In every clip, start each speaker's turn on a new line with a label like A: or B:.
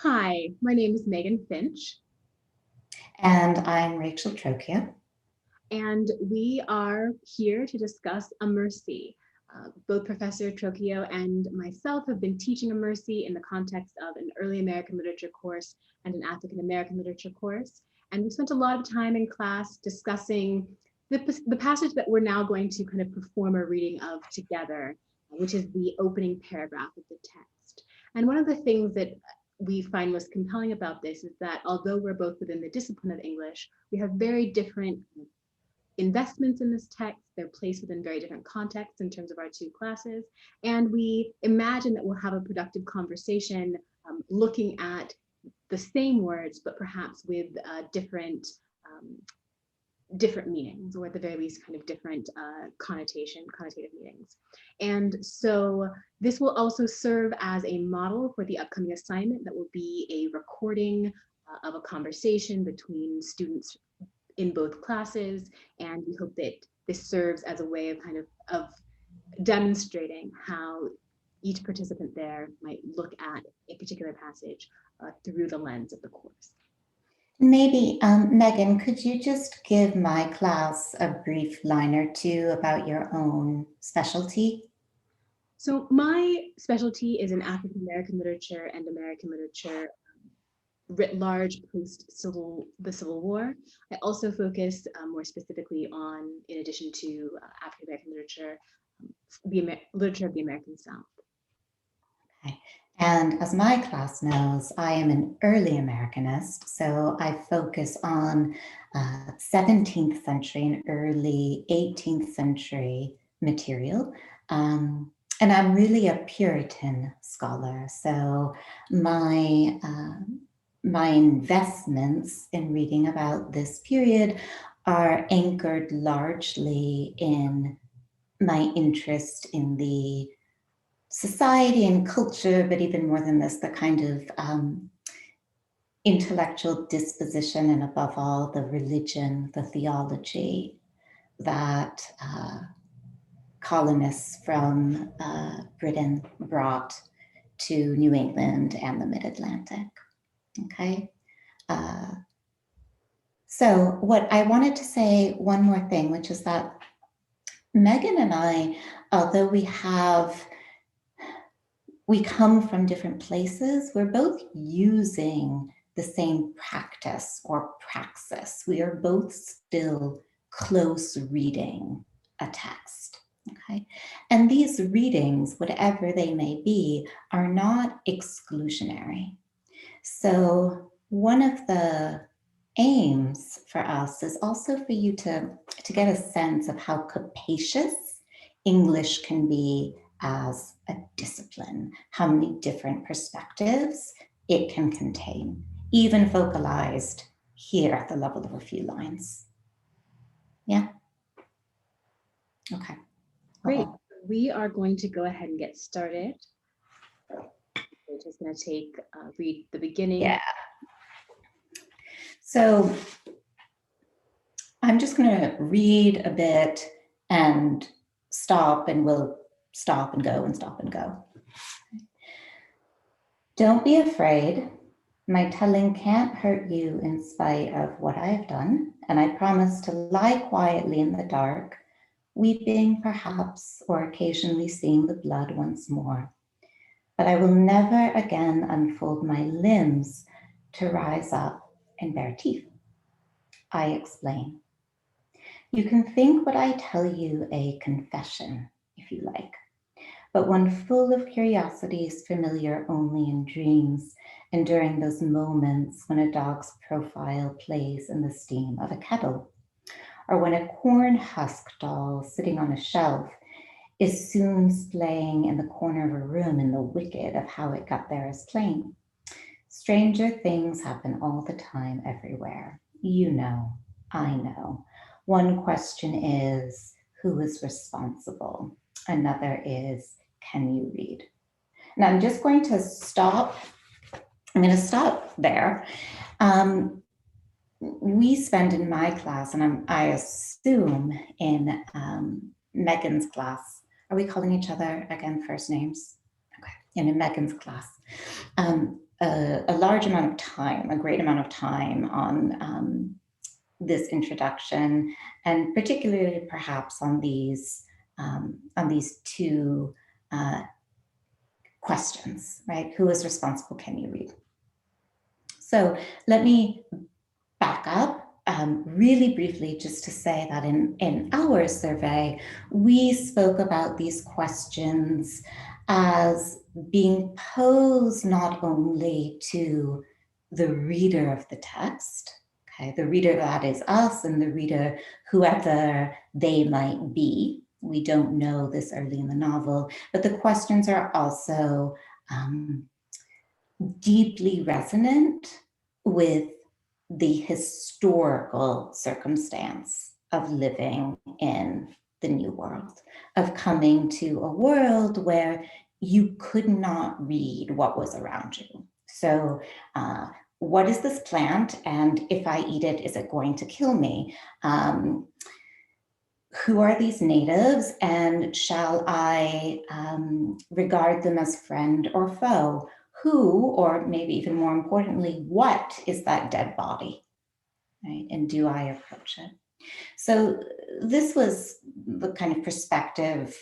A: Hi, my name is Megan Finch,
B: And I'm Rachel Trocchio.
A: and we are here to discuss a mercy. Both Professor Trocchio and myself have been teaching a mercy in the context of an early American literature course and an African American literature course. And we spent a lot of time in class discussing the passage that we're now going to kind of perform a reading of together, which is the opening paragraph of the text. And one of the things that we find most compelling about this is that although we're both within the discipline of English, we have very different investments in this text. They're placed within very different contexts in terms of our two classes. And we imagine that we'll have a productive conversation looking at the same words, but perhaps with um, different meanings, or at the very least kind of different connotative meanings. And so this will also serve as a model for the upcoming assignment that will be a recording of a conversation between students in both classes. And we hope that this serves as a way of demonstrating how each participant there might look at a particular passage through the lens of the course.
B: Maybe, Megan, could you just give my class a brief line or two about your own specialty?
A: So my specialty is in African American literature and American literature writ large post the Civil War. I also focus more specifically on, in addition to African American literature, literature of the American South.
B: Okay. And as my class knows, I am an early Americanist, so I focus on 17th century and early 18th century material. And I'm really a Puritan scholar, so my investments in reading about this period are anchored largely in my interest in the society and culture, but even more than this, the kind of intellectual disposition and above all, the religion, the theology that colonists from Britain brought to New England and the Mid-Atlantic. Okay. So what I wanted to say one more thing, which is that Megan and I, although we come from different places, we're both using the same practice or praxis. We are both still close reading a text. Okay. And these readings, whatever they may be, are not exclusionary. So one of the aims for us is also for you to get a sense of how capacious English can be as a discipline, how many different perspectives it can contain, even focalized here at the level of a few lines. Yeah? Okay.
A: Great. We are going to go ahead and get started. We're just going to read the beginning.
B: Yeah. So I'm just going to read a bit and stop, and we'll stop and go and stop and go. Don't be afraid. My telling can't hurt you in spite of what I have done, and I promise to lie quietly in the dark, weeping perhaps, or occasionally seeing the blood once more. But I will never again unfold my limbs to rise up and bare teeth. I explain. You can think what I tell you a confession, if you like, but one full of curiosities familiar only in dreams and during those moments when a dog's profile plays in the steam of a kettle, or when a corn husk doll sitting on a shelf is soon splaying in the corner of a room in the wicked of how it got there is plain. Stranger things happen all the time everywhere. You know, I know. One question is, who is responsible? Another is, can you read? And I'm just going to stop. I'm going to stop there. We spend in my class, and I assume in Megan's class, are we calling each other again first names? Okay, and in Megan's class, a large amount of time, a great amount of time on this introduction, and particularly perhaps on these two questions, right? Who is responsible? Can you read? So let me back up really briefly just to say that in our survey, we spoke about these questions as being posed not only to the reader of the text, okay, the reader that is us and the reader whoever they might be. We don't know this early in the novel, but the questions are also deeply resonant with the historical circumstance of living in the New World, of coming to a world where you could not read what was around you. So, what is this plant? And if I eat it, is it going to kill me? Who are these natives? And shall I regard them as friend or foe? Who, or maybe even more importantly, what is that dead body? Right? And do I approach it? So this was the kind of perspective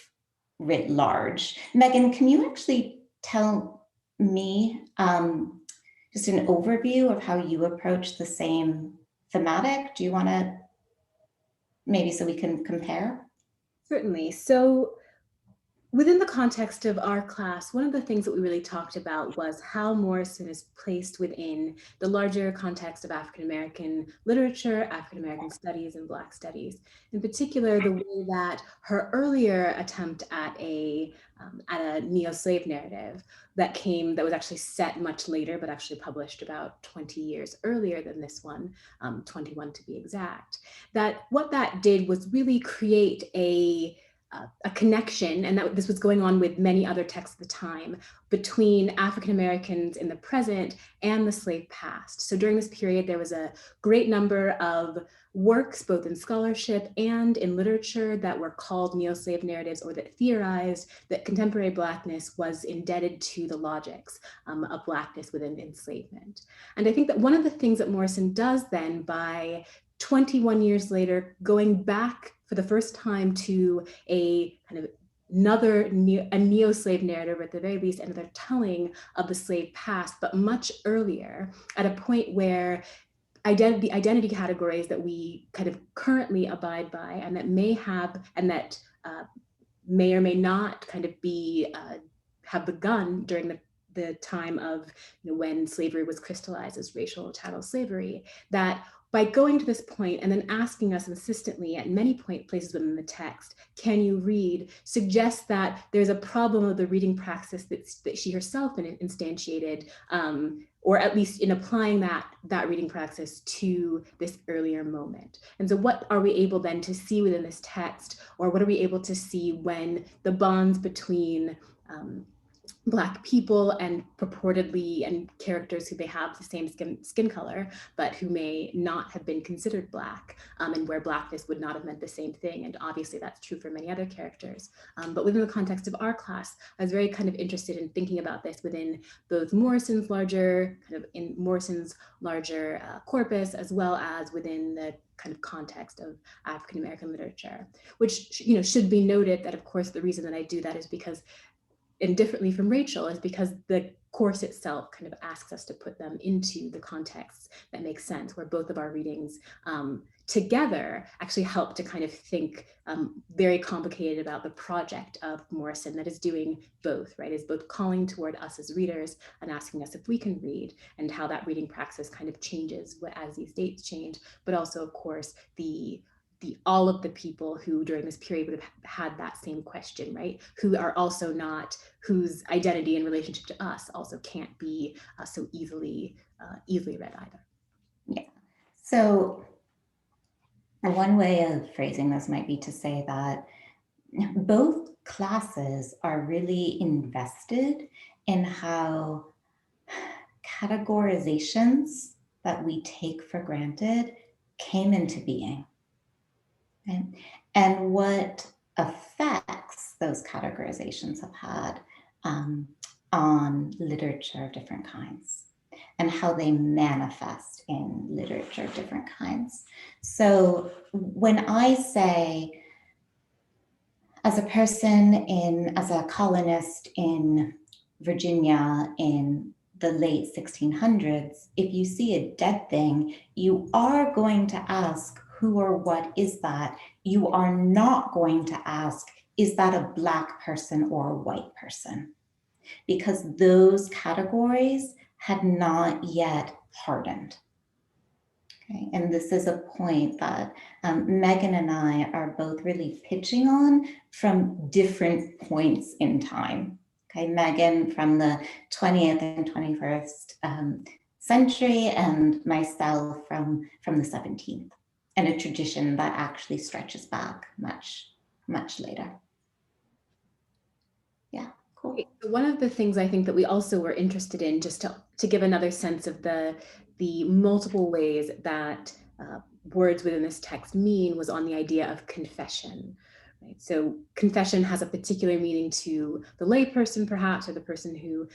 B: writ large. Megan, can you actually tell me just an overview of how you approach the same thematic? Do you want to, maybe so we can compare?
A: Certainly. So within the context of our class, one of the things that we really talked about was how Morrison is placed within the larger context of African-American literature, African-American studies, and Black studies. In particular, the way that her earlier attempt at a neo-slave narrative that was actually set much later, but actually published about 20 years earlier than this one, 21 to be exact, that what that did was really create a connection, and that this was going on with many other texts at the time, between African Americans in the present and the slave past. So during this period, there was a great number of works, both in scholarship and in literature, that were called neo-slave narratives, or that theorized that contemporary Blackness was indebted to the logics of Blackness within enslavement. And I think that one of the things that Morrison does then, by 21 years later, going back for the first time to a kind of a neo-slave narrative, or at the very least another telling of the slave past, but much earlier, at a point where the identity categories that we kind of currently abide by, and that may have, and that may or may not kind of be have begun during the time of, when slavery was crystallized as racial chattel slavery, that by going to this point and then asking us insistently at many places within the text, can you read, suggests that there's a problem of the reading praxis that she herself instantiated, or at least in applying that reading praxis to this earlier moment. And so what are we able then to see within this text, or what are we able to see when the bonds between Black people and purportedly, and characters who they have the same skin color, but who may not have been considered Black, and where Blackness would not have meant the same thing. And obviously that's true for many other characters. But within the context of our class, I was very kind of interested in thinking about this within both Morrison's larger corpus, as well as within the kind of context of African-American literature, which, should be noted that, of course, the reason that I do that is because, and differently from Rachel, is because the course itself kind of asks us to put them into the context that makes sense, where both of our readings together actually help to kind of think very complicated about the project of Morrison that is doing both, right? Is both calling toward us as readers and asking us if we can read, and how that reading praxis kind of changes as these dates change, but also, of course, all of the people who during this period would have had that same question, right? Who are also not, whose identity in relationship to us also can't be so easily read either.
B: Yeah. So one way of phrasing this might be to say that both classes are really invested in how categorizations that we take for granted came into being, right? And what effects those categorizations have had on literature of different kinds. and how they manifest in literature of different kinds. So when I say, as a person as a colonist in Virginia in the late 1600s, if you see a dead thing, you are going to ask, who or what is that? You are not going to ask, is that a Black person or a white person? Because those categories had not yet hardened. Okay, and this is a point that Megan and I are both really pitching on from different points in time. Okay, Megan from the 20th and 21st century, and myself from the 17th, and a tradition that actually stretches back much, much later. Yeah, cool.
A: One of the things I think that we also were interested in, just to give another sense of the multiple ways that words within this text mean, was on the idea of confession. Right? So confession has a particular meaning to the layperson, perhaps, or the person who,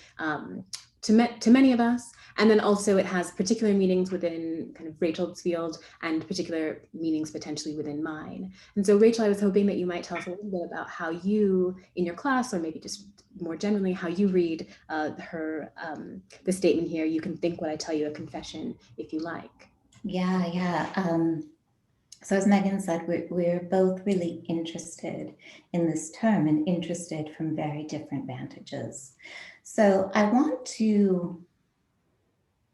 A: to many of us, and then also it has particular meanings within kind of Rachel's field and particular meanings potentially within mine. And so Rachel, I was hoping that you might tell us a little bit about how you, in your class, or maybe just more generally, how you read the statement here, you can think what I tell you a confession if you like.
B: Yeah. So as Megan said, we're both really interested in this term and interested from very different vantages. So I want to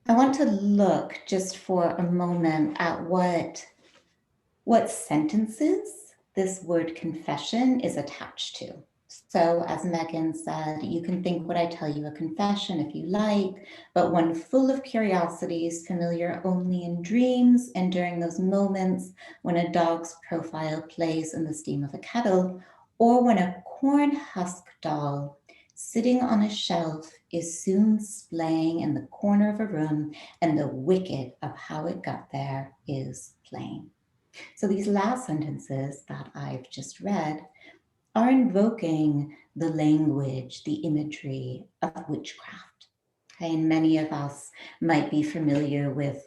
B: look just for a moment at what sentences this word confession is attached to. So as Megan said, you can think what I tell you a confession if you like, but one full of curiosities, familiar only in dreams and during those moments when a dog's profile plays in the steam of a kettle, or when a corn husk doll sitting on a shelf is soon splaying in the corner of a room, and the wicket of how it got there is plain. So these last sentences that I've just read are invoking the language, the imagery of witchcraft. Okay, and many of us might be familiar with,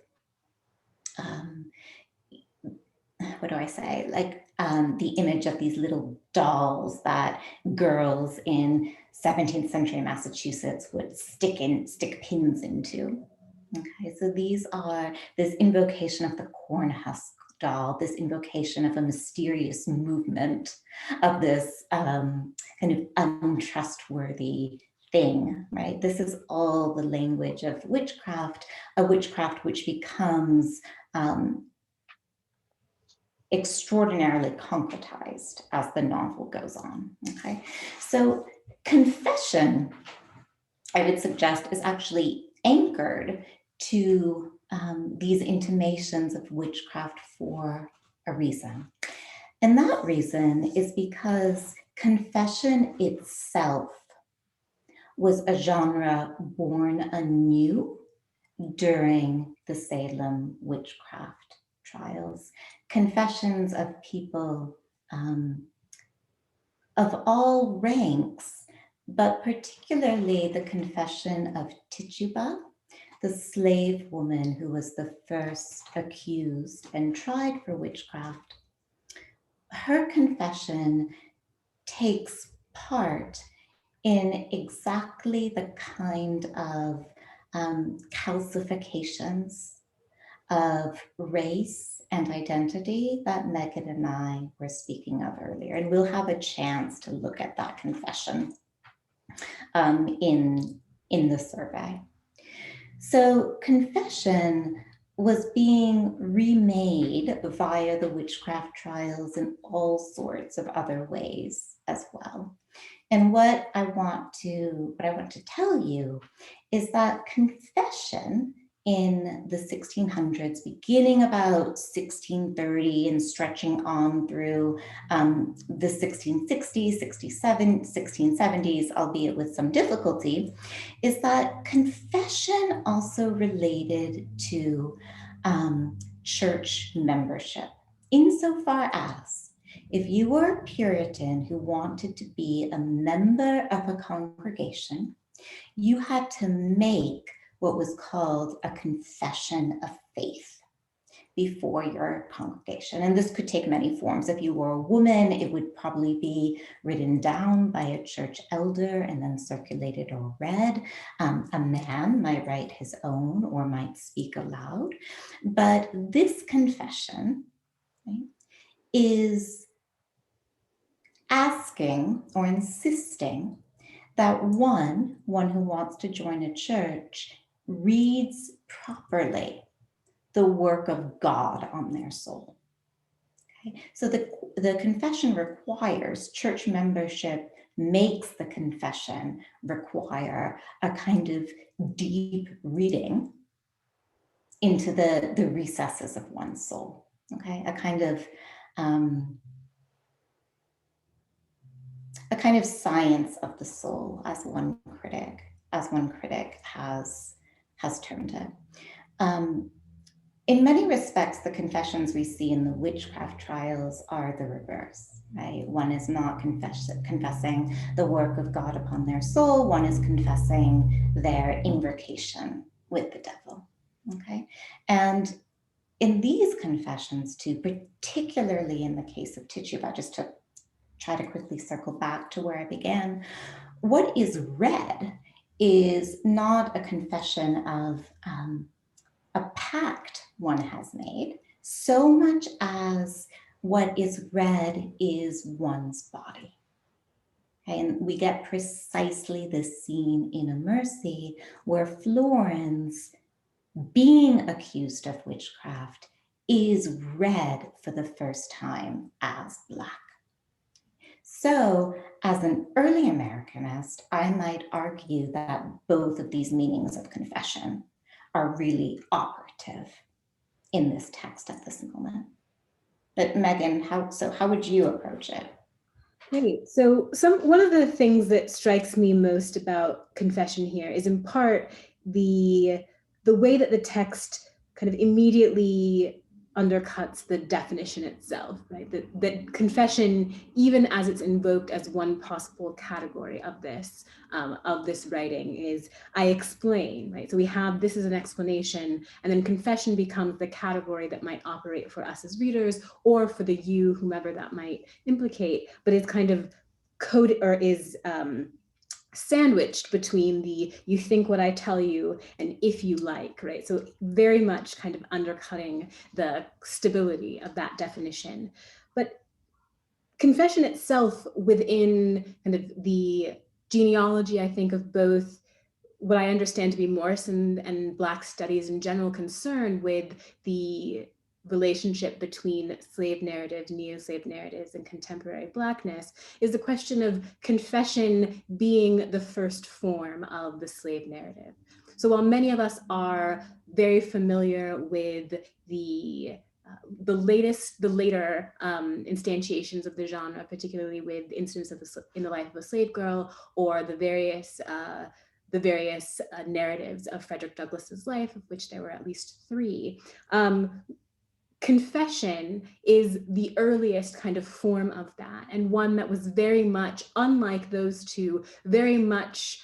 B: the image of these little dolls that girls in 17th century Massachusetts would stick pins into. Okay, so these are this invocation of the corn husk doll, this invocation of a mysterious movement of this kind of untrustworthy thing, right? This is all the language of witchcraft, a witchcraft which becomes extraordinarily concretized as the novel goes on, okay? So confession, I would suggest, is actually anchored to these intimations of witchcraft for a reason. And that reason is because confession itself was a genre born anew during the Salem witchcraft trials. Confessions of people of all ranks, but particularly the confession of Tituba, the slave woman who was the first accused and tried for witchcraft. Her confession takes part in exactly the kind of calcifications of race and identity that Megan and I were speaking of earlier. And we'll have a chance to look at that confession in the survey. So confession was being remade via the witchcraft trials in all sorts of other ways as well. And what I want to tell you is that confession in the 1600s, beginning about 1630 and stretching on through the 1660s, 1670s, albeit with some difficulty, is that confession also related to church membership, insofar as if you were a Puritan who wanted to be a member of a congregation, you had to make what was called a confession of faith before your congregation. And this could take many forms. If you were a woman, it would probably be written down by a church elder and then circulated or read. A man might write his own or might speak aloud. But this confession, right, is asking or insisting that one who wants to join a church reads properly the work of God on their soul. Okay? So the confession requires church membership, makes the confession require a kind of deep reading into the recesses of one's soul. Okay, a kind of science of the soul, as one critic has termed it. In many respects, the confessions we see in the witchcraft trials are the reverse, right? One is not confessing the work of God upon their soul. One is confessing their invocation with the devil, okay? And in these confessions too, particularly in the case of Tituba, just to try to quickly circle back to where I began, what is read is not a confession of a pact one has made, so much as what is read is one's body. Okay, and we get precisely this scene in A Mercy where Florence, being accused of witchcraft, is read for the first time as Black. So, as an early Americanist, I might argue that both of these meanings of confession are really operative in this text at this moment. But Megan, how would you approach it?
A: Great. So one of the things that strikes me most about confession here is in part the way that the text kind of immediately undercuts the definition itself, right? That confession, even as it's invoked as one possible category of this writing, is I explain, right? So we have this is an explanation, and then confession becomes the category that might operate for us as readers or for the you, whomever that might implicate, but it's kind of coded or is sandwiched between the you think what I tell you and if you like, right? So very much kind of undercutting the stability of that definition. But confession itself within kind of the genealogy, I think, of both what I understand to be Morrison and Black studies in general concern with the relationship between slave narratives, neo-slave narratives, and contemporary Blackness is the question of confession being the first form of the slave narrative. So while many of us are very familiar with the later instantiations of the genre, particularly with incidents in the life of a slave girl, or the various narratives of Frederick Douglass's life, of which there were at least 3. Confession is the earliest kind of form of that, and one that was very much, unlike those two, very much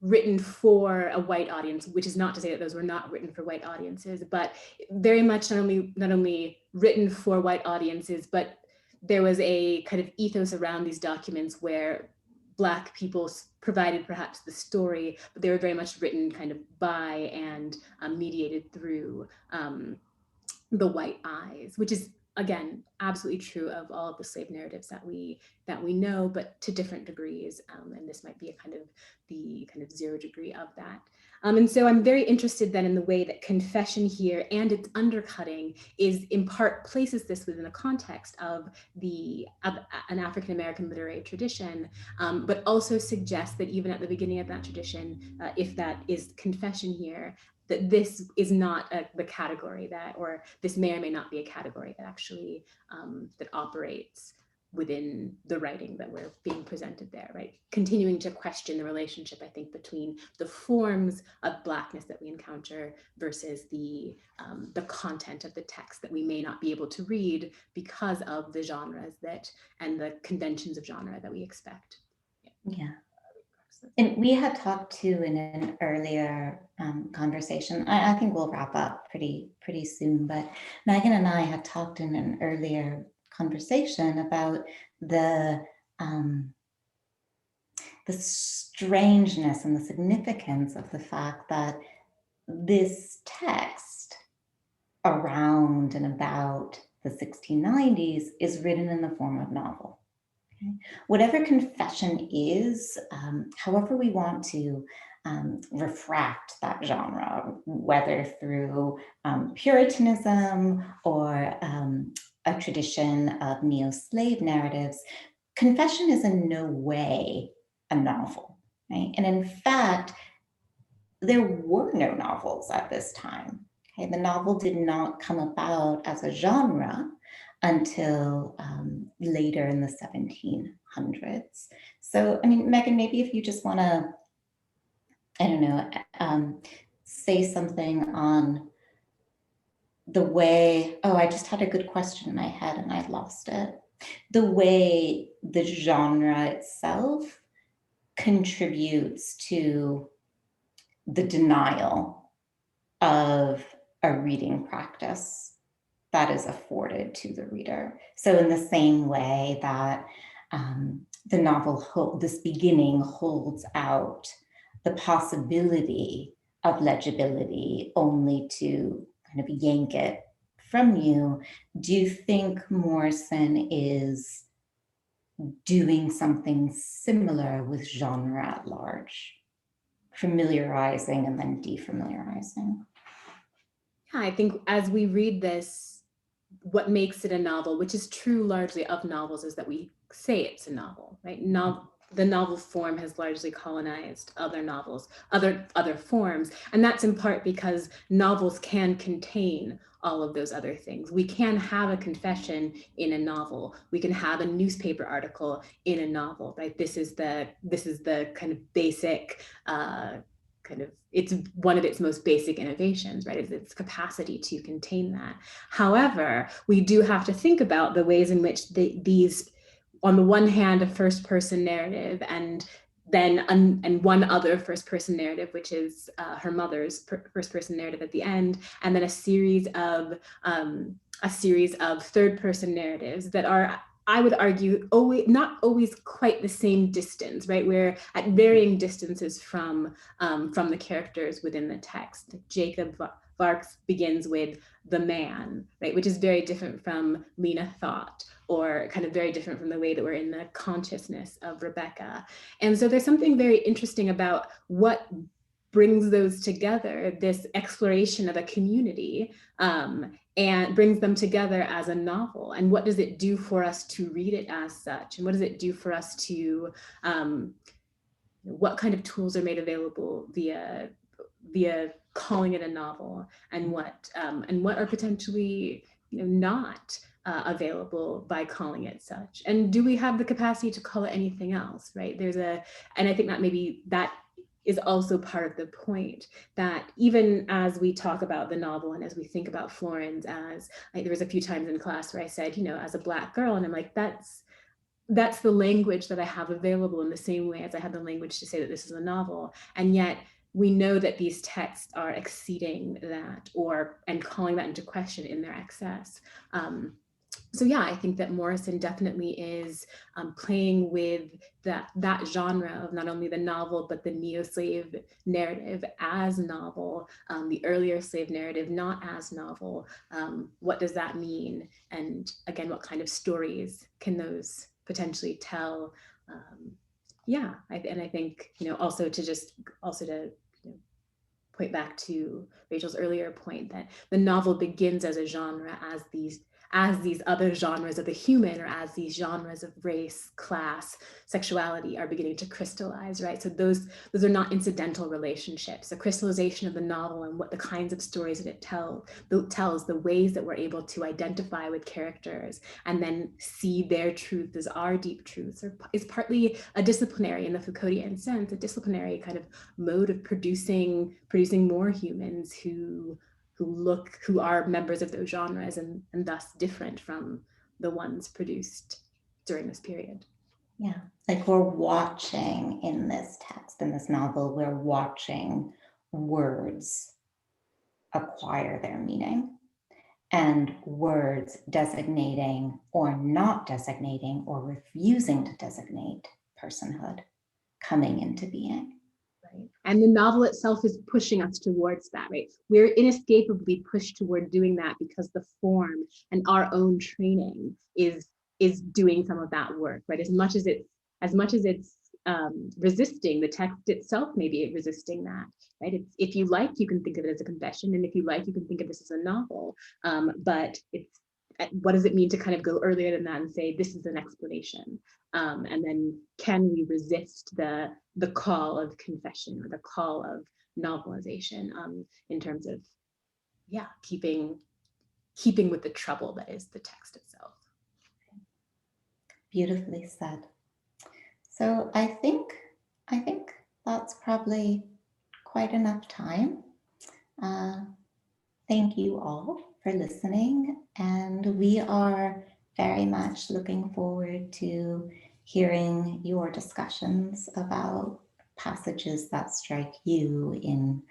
A: written for a white audience, which is not to say that those were not written for white audiences, but very much not only written for white audiences, but there was a kind of ethos around these documents where Black people provided perhaps the story, but they were very much written kind of by and mediated through the white eyes, which is, again, absolutely true of all of the slave narratives that we know, but to different degrees. And this might be the kind of 0 degree of that. And so I'm very interested then in the way that confession here and its undercutting is in part places this within the context of an African-American literary tradition, but also suggests that even at the beginning of that tradition, if that is confession here, that this is not the category that, or this may or may not be a category that actually, that operates within the writing that we're being presented there, right? Continuing to question the relationship, I think, between the forms of Blackness that we encounter versus the content of the text that we may not be able to read because of the genres and the conventions of genre that we expect.
B: Yeah. And we had talked too in an earlier conversation. I think we'll wrap up pretty soon, but Megan and I had talked in an earlier conversation about the strangeness and the significance of the fact that this text around and about the 1690s is written in the form of novel. Okay? Whatever confession is, however we want to refract that genre, whether through Puritanism or a tradition of neo-slave narratives, confession is in no way a novel, right? And in fact, there were no novels at this time. Okay? The novel did not come about as a genre until later in the 1700s. So, I mean, Megan, maybe if you just want to, I don't know, say something on the way, oh, I just had a good question in my head and I lost it. The way the genre itself contributes to the denial of a reading practice that is afforded to the reader. So in the same way that the novel, this beginning holds out the possibility of legibility only to kind of yank it from you, do you think Morrison is doing something similar with genre at large? Familiarizing and then defamiliarizing?
A: Yeah, I think as we read this, what makes it a novel, which is true largely of novels, is that we say it's a novel, right? The novel form has largely colonized other novels, other forms, and that's in part because novels can contain all of those other things. We can have a confession in a novel. We can have a newspaper article in a novel, right? This is the kind of basic it's one of its most basic innovations, right? It's its capacity to contain that. However, we do have to think about the ways in which these, on the one hand, a first person narrative, and then and one other first person narrative, which is her mother's first person narrative at the end, and then a series of third person narratives that are, I would argue, not always quite the same distance, right? We're at varying distances from the characters within the text. Jacob Varks begins with the man, right? Which is very different from Lena Thought, or kind of very different from the way that we're in the consciousness of Rebecca. And so there's something very interesting about what brings those together, this exploration of a community, and brings them together as a novel. And what does it do for us to read it as such? And what does it do for us to, what kind of tools are made available via calling it a novel, and what are potentially not available by calling it such? And do we have the capacity to call it anything else, right? And I think that maybe that is also part of the point, that even as we talk about the novel and as we think about Florence as, like, there was a few times in class where I said, as a Black girl, and I'm like, that's the language that I have available, in the same way as I have the language to say that this is a novel. And yet we know that these texts are exceeding that, and calling that into question in their excess. So yeah, I think that Morrison definitely is playing with that genre of not only the novel, but the neo-slave narrative as novel, the earlier slave narrative not as novel. What does that mean? And again, what kind of stories can those potentially tell? And I think, also to point back to Rachel's earlier point, that the novel begins as a genre, as these other genres of the human, or as these genres of race, class, sexuality are beginning to crystallize, right? So those are not incidental relationships. The crystallization of the novel and what the kinds of stories that it tells, the ways that we're able to identify with characters and then see their truth as our deep truths, is partly a disciplinary, in the Foucauldian sense, a disciplinary kind of mode of producing more humans who are members of those genres, and thus different from the ones produced during this period.
B: Yeah, like we're watching in this text, in this novel, we're watching words acquire their meaning, and words designating or not designating or refusing to designate personhood coming into being.
A: Right. And the novel itself is pushing us towards that, right? We're inescapably pushed toward doing that because the form and our own training is doing some of that work, right? As much as it's resisting the text itself, maybe resisting that, right? It's, if you like, you can think of it as a confession, and if you like, you can think of this as a novel. But it's, what does it mean to kind of go earlier than that and say this is an explanation? And then can we resist the call of confession or the call of novelization, in terms of, yeah, keeping with the trouble that is the text itself.
B: Beautifully said. So I think that's probably quite enough time. Thank you all for listening, and we are very much looking forward to hearing your discussions about passages that strike you in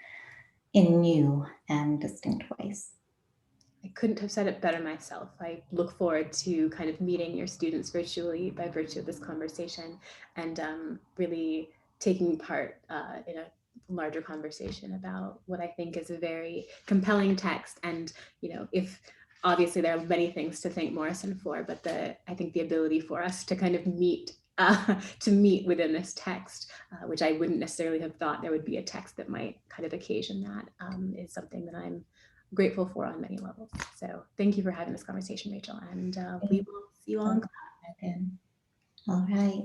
B: new and distinct ways.
A: I couldn't have said it better myself. I look forward to kind of meeting your students virtually by virtue of this conversation, and really taking part in a larger conversation about what I think is a very compelling text. And, you know, if obviously there are many things to thank Morrison for, but I think the ability for us to kind of meet within this text, which I wouldn't necessarily have thought there would be a text that might kind of occasion that, is something that I'm grateful for on many levels. So thank you for having this conversation, Rachel, and we will see you all in class.
B: All right.